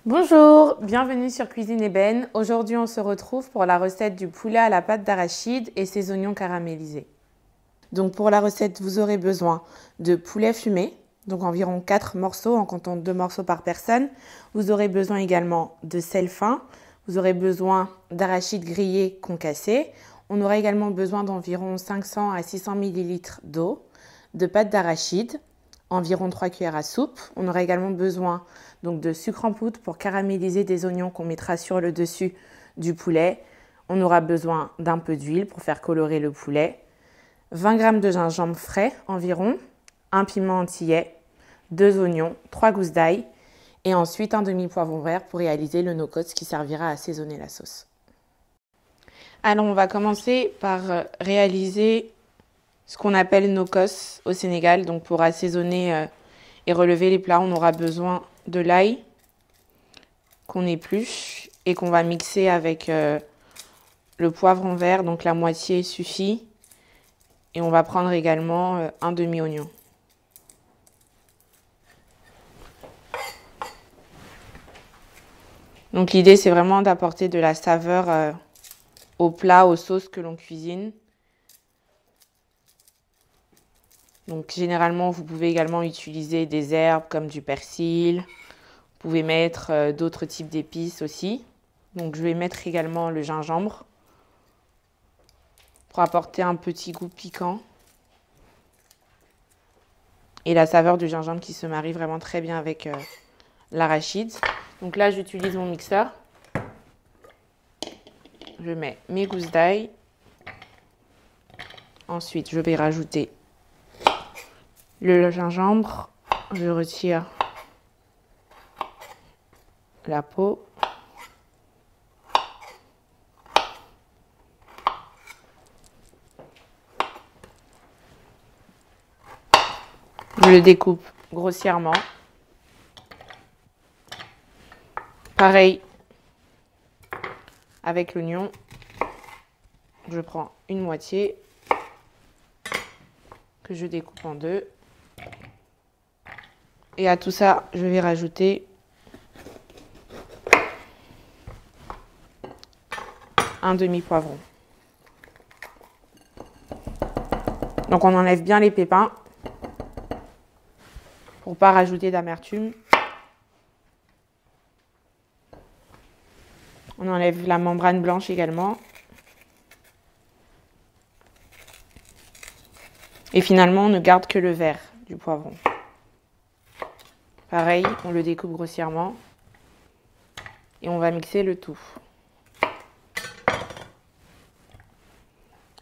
Bonjour, bienvenue sur Cuisine Ébène. Aujourd'hui, on se retrouve pour la recette du poulet à la pâte d'arachide et ses oignons caramélisés. Donc pour la recette, vous aurez besoin de poulet fumé, donc environ 4 morceaux en comptant 2 morceaux par personne. Vous aurez besoin également de sel fin. Vous aurez besoin d'arachides grillés concassés. On aura également besoin d'environ 500 à 600 ml d'eau, de pâte d'arachide, environ 3 cuillères à soupe. On aura également besoin donc de sucre en poudre pour caraméliser des oignons qu'on mettra sur le dessus du poulet. On aura besoin d'un peu d'huile pour faire colorer le poulet, 20 g de gingembre frais environ, un piment antillais, 2 oignons, 3 gousses d'ail et ensuite un demi-poivron vert pour réaliser le no-cote qui servira à assaisonner la sauce. Alors on va commencer par réaliser ce qu'on appelle no-cote au Sénégal. Donc pour assaisonner et relever les plats, on aura besoin de l'ail qu'on épluche et qu'on va mixer avec le poivron vert, donc la moitié suffit. Et on va prendre également un demi-oignon. Donc l'idée, c'est vraiment d'apporter de la saveur au plat, aux sauces que l'on cuisine. Donc généralement, vous pouvez également utiliser des herbes comme du persil. Vous pouvez mettre d'autres types d'épices aussi. Donc je vais mettre également le gingembre pour apporter un petit goût piquant. Et la saveur du gingembre qui se marie vraiment très bien avec l'arachide. Donc là, j'utilise mon mixeur. Je mets mes gousses d'ail. Ensuite, je vais rajouter le gingembre. Je retire la peau. Je le découpe grossièrement. Pareil avec l'oignon. Je prends une moitié que je découpe en deux. Et à tout ça, je vais rajouter un demi-poivron. Donc on enlève bien les pépins pour ne pas rajouter d'amertume. On enlève la membrane blanche également. Et finalement, on ne garde que le vert du poivron. Pareil, on le découpe grossièrement. Et on va mixer le tout.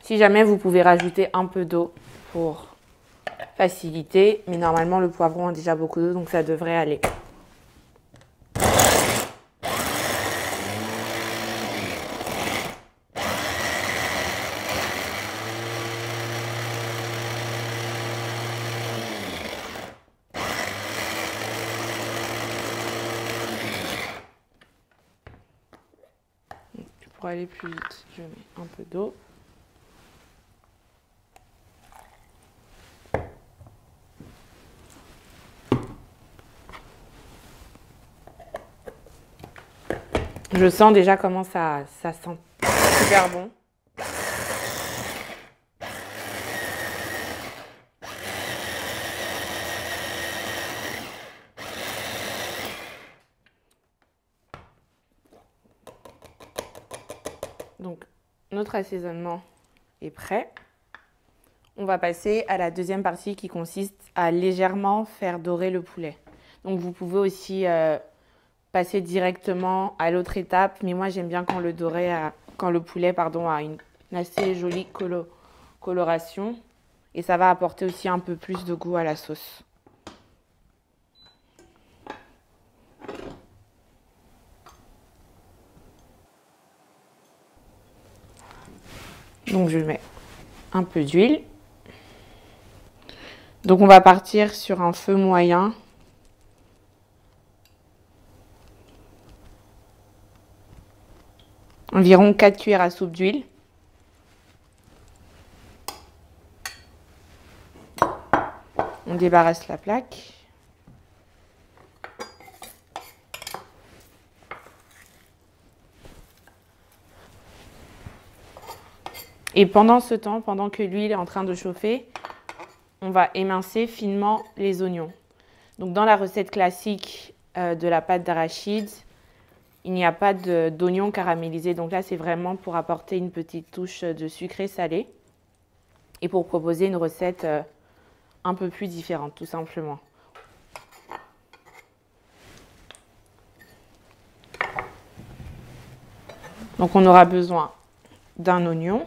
Si jamais, vous pouvez rajouter un peu d'eau pour faciliter. Mais normalement, le poivron a déjà beaucoup d'eau, donc ça devrait aller. Pour aller plus vite, je mets un peu d'eau. Je sens déjà comment ça sent super bon. Donc, notre assaisonnement est prêt. On va passer à la deuxième partie qui consiste à légèrement faire dorer le poulet. Donc, vous pouvez aussi passer directement à l'autre étape. Mais moi, j'aime bien quand le poulet a une assez jolie coloration. Et ça va apporter aussi un peu plus de goût à la sauce. Donc, je mets un peu d'huile. Donc, on va partir sur un feu moyen. Environ 4 cuillères à soupe d'huile. On débarrasse la plaque. Et pendant ce temps, pendant que l'huile est en train de chauffer, on va émincer finement les oignons. Donc dans la recette classique de la pâte d'arachide, il n'y a pas d'oignons caramélisés. Donc là, c'est vraiment pour apporter une petite touche de sucré salé et pour proposer une recette un peu plus différente, tout simplement. Donc on aura besoin d'un oignon.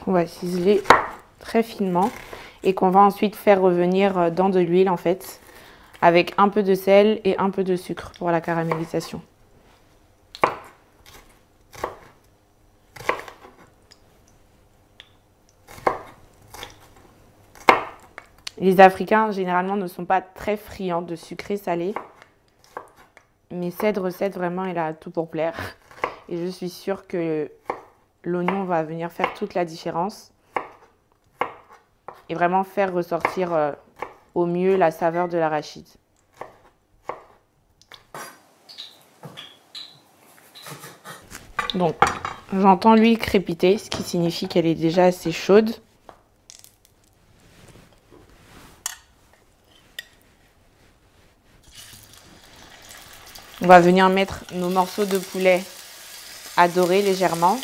On va ciseler très finement et qu'on va ensuite faire revenir dans de l'huile en fait, avec un peu de sel et un peu de sucre pour la caramélisation. Les Africains généralement ne sont pas très friands de sucré salé, mais cette recette vraiment elle a tout pour plaire et je suis sûre que l'oignon va venir faire toute la différence et vraiment faire ressortir au mieux la saveur de l'arachide. Donc, j'entends l'huile crépiter, ce qui signifie qu'elle est déjà assez chaude. On va venir mettre nos morceaux de poulet à dorer légèrement.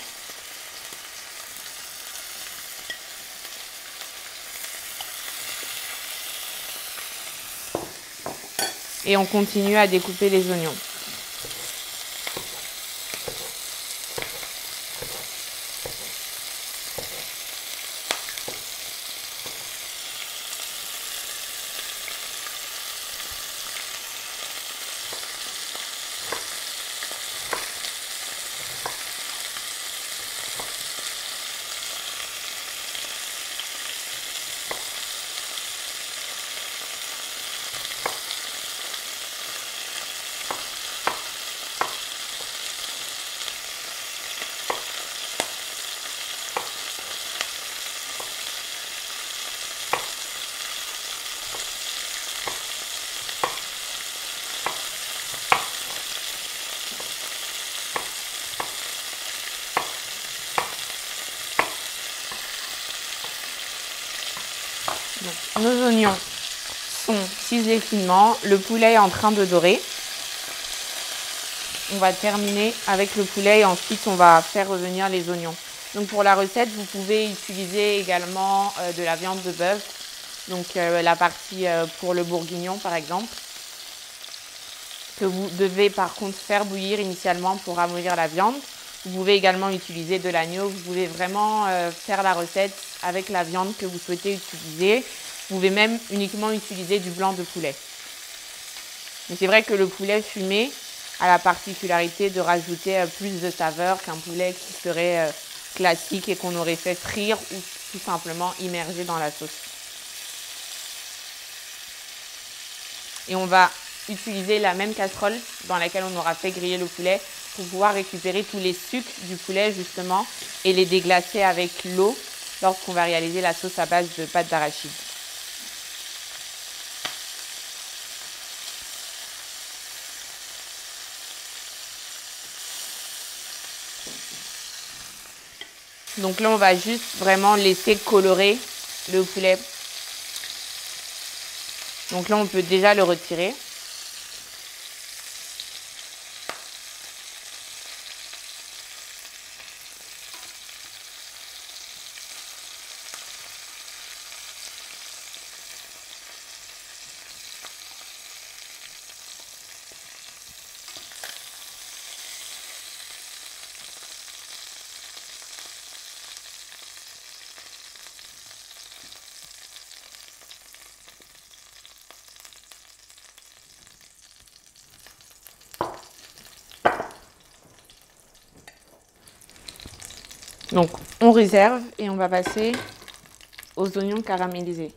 Et on continue à découper les oignons. Donc, nos oignons sont ciselés finement, le poulet est en train de dorer. On va terminer avec le poulet et ensuite on va faire revenir les oignons. Donc pour la recette, vous pouvez utiliser également de la viande de bœuf, donc la partie pour le bourguignon par exemple, que vous devez par contre faire bouillir initialement pour ramollir la viande. Vous pouvez également utiliser de l'agneau, vous pouvez vraiment faire la recette avec la viande que vous souhaitez utiliser. Vous pouvez même uniquement utiliser du blanc de poulet. Mais c'est vrai que le poulet fumé a la particularité de rajouter plus de saveur qu'un poulet qui serait classique et qu'on aurait fait frire ou tout simplement immerger dans la sauce. Et on va utiliser la même casserole dans laquelle on aura fait griller le poulet pour pouvoir récupérer tous les sucs du poulet justement et les déglacer avec l'eau lorsqu'on va réaliser la sauce à base de pâte d'arachide. Donc là, on va juste vraiment laisser colorer le poulet. Donc là, on peut déjà le retirer. Donc, on réserve et on va passer aux oignons caramélisés.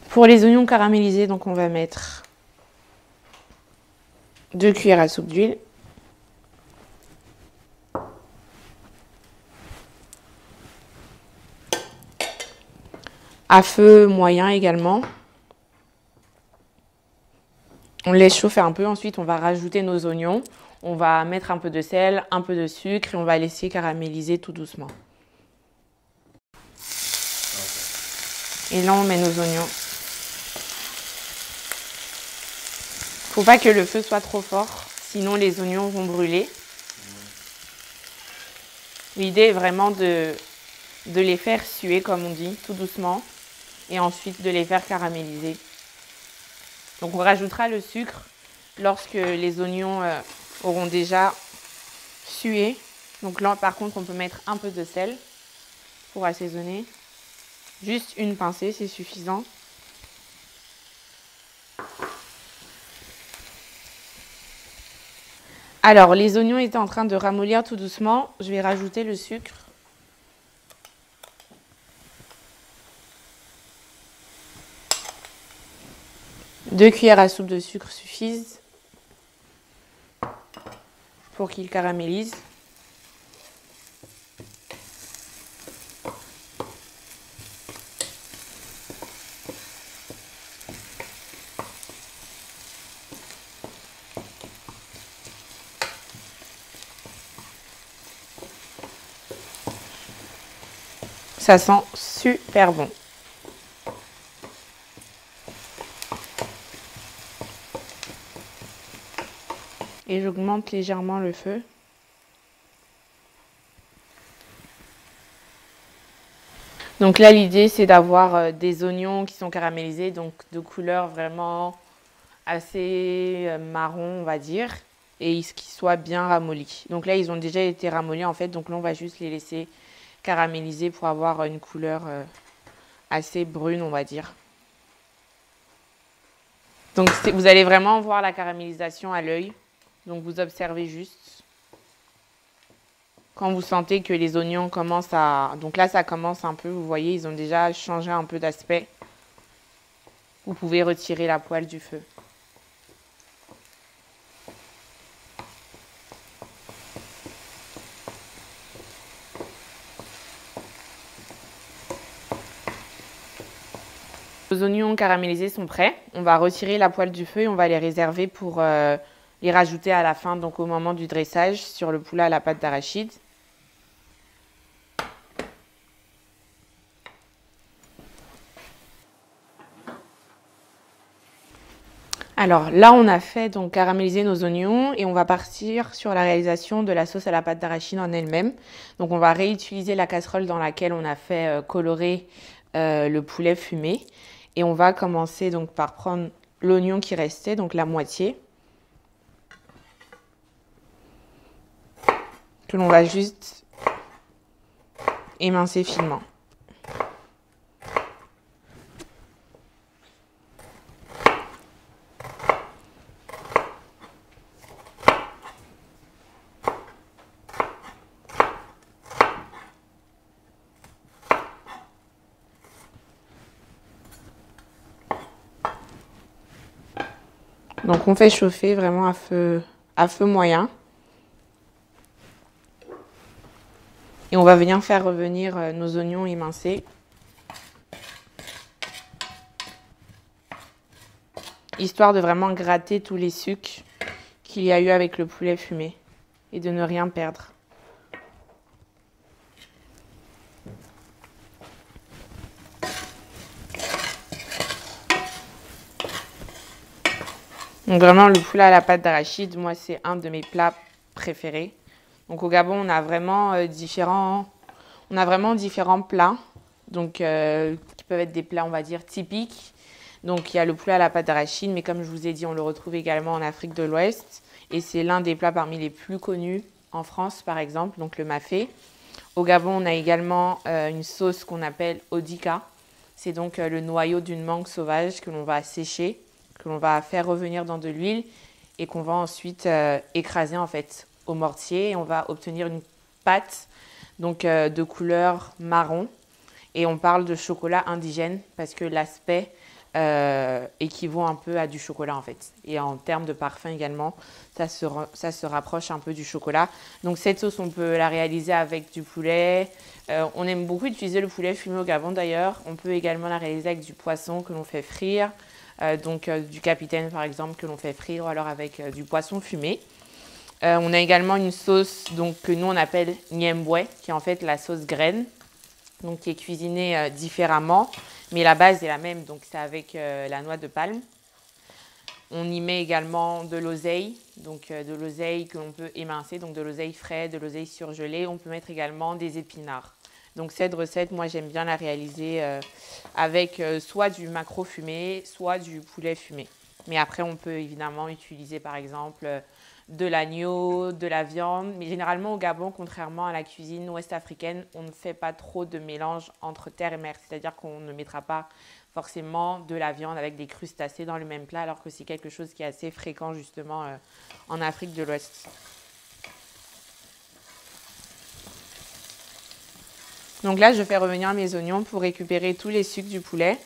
Pour les oignons caramélisés, donc on va mettre 2 cuillères à soupe d'huile. À feu moyen également. On laisse chauffer un peu, ensuite on va rajouter nos oignons. On va mettre un peu de sel, un peu de sucre et on va laisser caraméliser tout doucement. Et là on met nos oignons. Faut pas que le feu soit trop fort, sinon les oignons vont brûler. L'idée est vraiment de les faire suer, comme on dit, tout doucement, et ensuite de les faire caraméliser. Donc on rajoutera le sucre lorsque les oignons auront déjà sué. Donc là, par contre, on peut mettre un peu de sel pour assaisonner. Juste une pincée, c'est suffisant. Alors, les oignons étaient en train de ramollir tout doucement. Je vais rajouter le sucre. Deux cuillères à soupe de sucre suffisent pour qu'il caramélise. Ça sent super bon. Et j'augmente légèrement le feu. Donc là, l'idée, c'est d'avoir des oignons qui sont caramélisés, donc de couleur vraiment assez marron, on va dire, et qui soient bien ramollis. Donc là, ils ont déjà été ramollis, en fait, donc là, on va juste les laisser caraméliser pour avoir une couleur assez brune, on va dire. Donc vous allez vraiment voir la caramélisation à l'œil. Donc vous observez juste. Quand vous sentez que les oignons commencent à... Donc là, ça commence un peu, vous voyez, ils ont déjà changé un peu d'aspect. Vous pouvez retirer la poêle du feu. Nos oignons caramélisés sont prêts. On va retirer la poêle du feu et on va les réserver pour les rajouter à la fin, donc au moment du dressage sur le poulet à la pâte d'arachide. Alors là, on a fait donc caraméliser nos oignons et on va partir sur la réalisation de la sauce à la pâte d'arachide en elle-même. Donc on va réutiliser la casserole dans laquelle on a fait colorer le poulet fumé. Et on va commencer donc par prendre l'oignon qui restait, donc la moitié, que l'on va juste émincer finement. Donc on fait chauffer vraiment à feu moyen. Et on va venir faire revenir nos oignons émincés. Histoire de vraiment gratter tous les sucs qu'il y a eu avec le poulet fumé. Et de ne rien perdre. Donc vraiment, le poulet à la pâte d'arachide, moi, c'est un de mes plats préférés. Donc au Gabon, on a vraiment différents plats, donc qui peuvent être des plats, on va dire, typiques. Donc il y a le poulet à la pâte d'arachide, mais comme je vous ai dit, on le retrouve également en Afrique de l'Ouest. Et c'est l'un des plats parmi les plus connus en France, par exemple, donc le mafé. Au Gabon, on a également une sauce qu'on appelle odika. C'est donc le noyau d'une mangue sauvage que l'on va sécher, que l'on va faire revenir dans de l'huile et qu'on va ensuite écraser en fait au mortier. Et on va obtenir une pâte donc de couleur marron. Et on parle de chocolat indigène parce que l'aspect équivaut un peu à du chocolat en fait. Et en termes de parfum également, ça se rapproche un peu du chocolat. Donc cette sauce, on peut la réaliser avec du poulet. On aime beaucoup utiliser le poulet fumé au Gabon d'ailleurs. On peut également la réaliser avec du poisson que l'on fait frire. Du capitaine par exemple que l'on fait frire ou alors avec du poisson fumé. On a également une sauce donc, que nous on appelle niemboué, qui est en fait la sauce graine, donc qui est cuisinée différemment, mais la base est la même, donc c'est avec la noix de palme. On y met également de l'oseille, donc de l'oseille que l'on peut émincer, donc de l'oseille frais, de l'oseille surgelée. On peut mettre également des épinards. Donc cette recette, moi j'aime bien la réaliser avec soit du maquereau fumé, soit du poulet fumé. Mais après on peut évidemment utiliser par exemple de l'agneau, de la viande. Mais généralement au Gabon, contrairement à la cuisine ouest africaine, on ne fait pas trop de mélange entre terre et mer. C'est-à-dire qu'on ne mettra pas forcément de la viande avec des crustacés dans le même plat, alors que c'est quelque chose qui est assez fréquent justement en Afrique de l'Ouest. Donc là, je fais revenir mes oignons pour récupérer tous les sucs du poulet.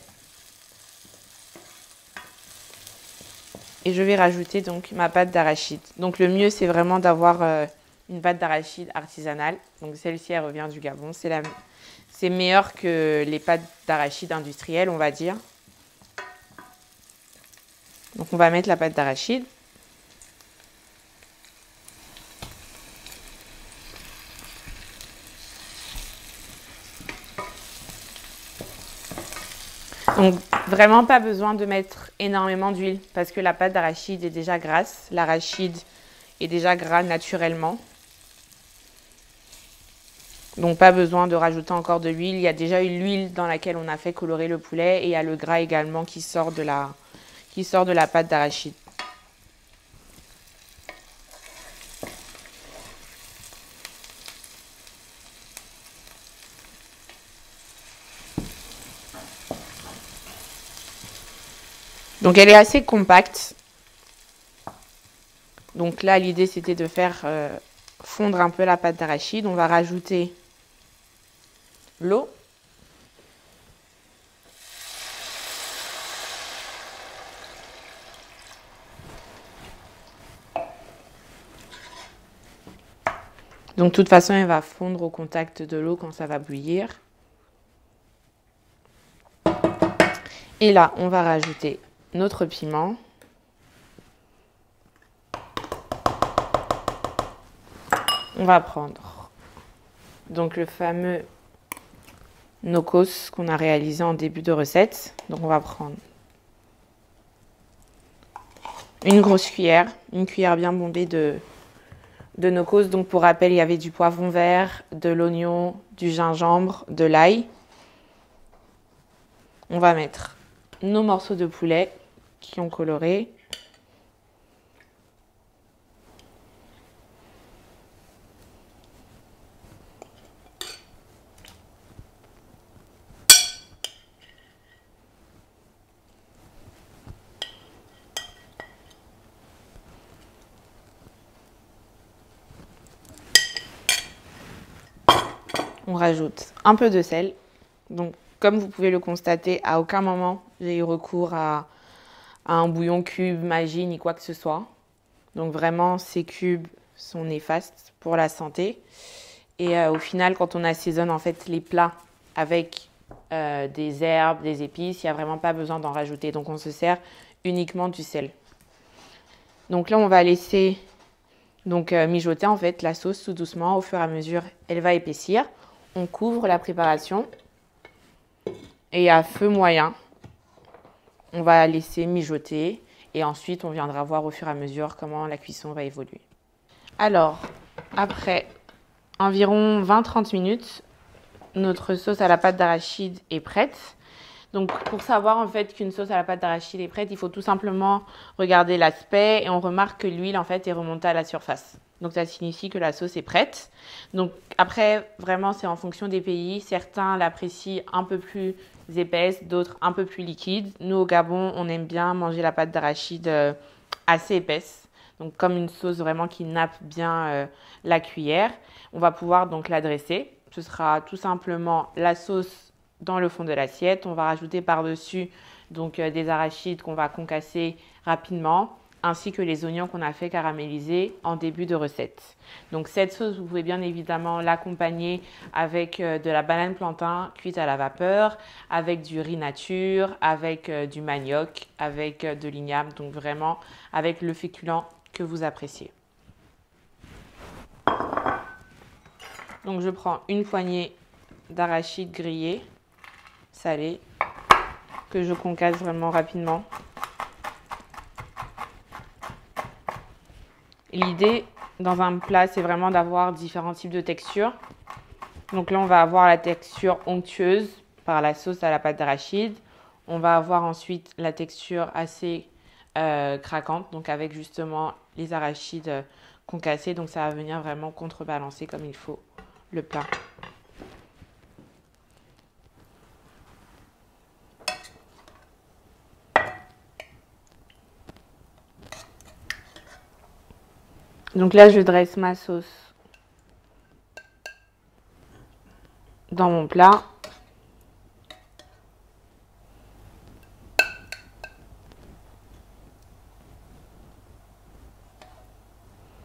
Et je vais rajouter donc ma pâte d'arachide. Donc le mieux, c'est vraiment d'avoir une pâte d'arachide artisanale. Donc celle-ci, elle revient du Gabon. C'est meilleur que les pâtes d'arachide industrielles, on va dire. Donc on va mettre la pâte d'arachide. Donc vraiment pas besoin de mettre énormément d'huile parce que la pâte d'arachide est déjà grasse. L'arachide est déjà gras naturellement. Donc pas besoin de rajouter encore de l'huile. Il y a déjà eu l'huile dans laquelle on a fait colorer le poulet et il y a le gras également qui sort de la pâte d'arachide. Donc elle est assez compacte. Donc là l'idée c'était de faire fondre un peu la pâte d'arachide. On va rajouter l'eau. Donc de toute façon elle va fondre au contact de l'eau quand ça va bouillir. Et là on va rajouter notre piment. On va prendre donc le fameux nokos qu'on a réalisé en début de recette. Donc on va prendre une grosse cuillère, une cuillère bien bombée de nokos. Donc pour rappel, il y avait du poivron vert, de l'oignon, du gingembre, de l'ail. On va mettre nos morceaux de poulet qui ont coloré. On rajoute un peu de sel. Donc, comme vous pouvez le constater, à aucun moment j'ai eu recours à un bouillon cube, magie, ni quoi que ce soit. Donc vraiment, ces cubes sont néfastes pour la santé. Et au final, quand on assaisonne en fait les plats avec des herbes, des épices, il n'y a vraiment pas besoin d'en rajouter. Donc on se sert uniquement du sel. Donc là, on va laisser mijoter en fait la sauce tout doucement. Au fur et à mesure, elle va épaissir. On couvre la préparation et à feu moyen, on va laisser mijoter et ensuite on viendra voir au fur et à mesure comment la cuisson va évoluer. Alors, après environ 20-30 minutes, notre sauce à la pâte d'arachide est prête. Donc pour savoir en fait qu'une sauce à la pâte d'arachide est prête, il faut tout simplement regarder l'aspect et on remarque que l'huile en fait est remontée à la surface. Donc ça signifie que la sauce est prête. Donc après, vraiment, c'est en fonction des pays. Certains l'apprécient un peu plus épaisse, d'autres un peu plus liquide. Nous, au Gabon, on aime bien manger la pâte d'arachide assez épaisse. Donc comme une sauce vraiment qui nappe bien la cuillère. On va pouvoir donc la dresser. Ce sera tout simplement la sauce dans le fond de l'assiette. On va rajouter par-dessus donc des arachides qu'on va concasser rapidement, ainsi que les oignons qu'on a fait caraméliser en début de recette. Donc cette sauce, vous pouvez bien évidemment l'accompagner avec de la banane plantain cuite à la vapeur, avec du riz nature, avec du manioc, avec de l'igname, donc vraiment avec le féculent que vous appréciez. Donc je prends une poignée d'arachides grillés, salés, que je concasse vraiment rapidement. L'idée dans un plat, c'est vraiment d'avoir différents types de textures. Donc là, on va avoir la texture onctueuse par la sauce à la pâte d'arachide. On va avoir ensuite la texture assez craquante, donc avec justement les arachides concassés. Donc ça va venir vraiment contrebalancer comme il faut le plat. Donc là, je dresse ma sauce dans mon plat.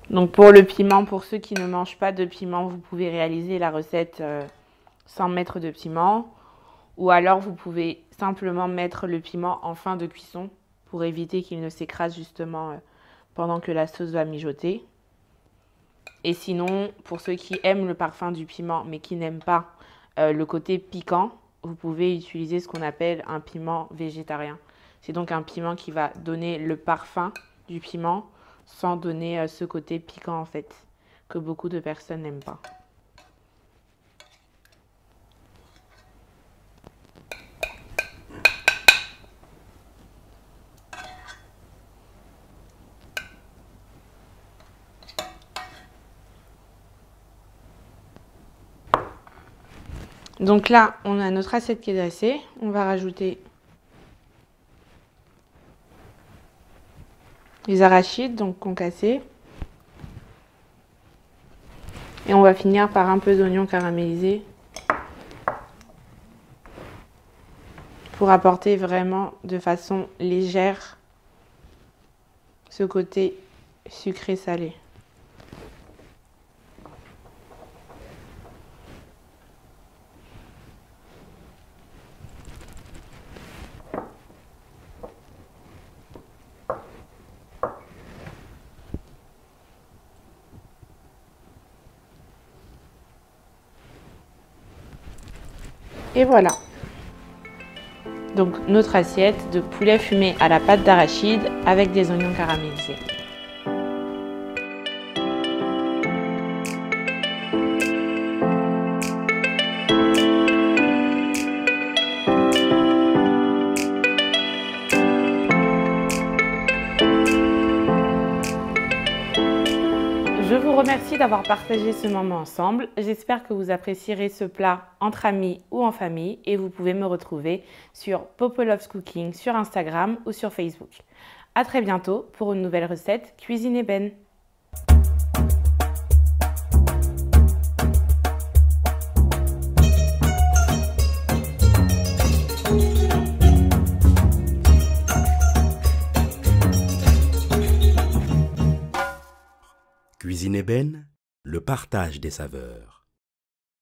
Donc pour le piment, pour ceux qui ne mangent pas de piment, vous pouvez réaliser la recette sans mettre de piment. Ou alors vous pouvez simplement mettre le piment en fin de cuisson pour éviter qu'il ne s'écrase justement pendant que la sauce va mijoter. Et sinon, pour ceux qui aiment le parfum du piment mais qui n'aiment pas le côté piquant, vous pouvez utiliser ce qu'on appelle un piment végétarien. C'est donc un piment qui va donner le parfum du piment sans donner ce côté piquant en fait, que beaucoup de personnes n'aiment pas. Donc là, on a notre assiette qui est dressée. On va rajouter les arachides, donc concassés. Et on va finir par un peu d'oignon caramélisé pour apporter vraiment de façon légère ce côté sucré-salé. Et voilà. Donc notre assiette de poulet fumé à la pâte d'arachide avec des oignons caramélisés. Je vous remercie d'avoir partagé ce moment ensemble. J'espère que vous apprécierez ce plat entre amis ou en famille et vous pouvez me retrouver sur Popo Loves Cooking sur Instagram ou sur Facebook. À très bientôt pour une nouvelle recette Cuisine Ébène. Cuisine Ébène, le partage des saveurs.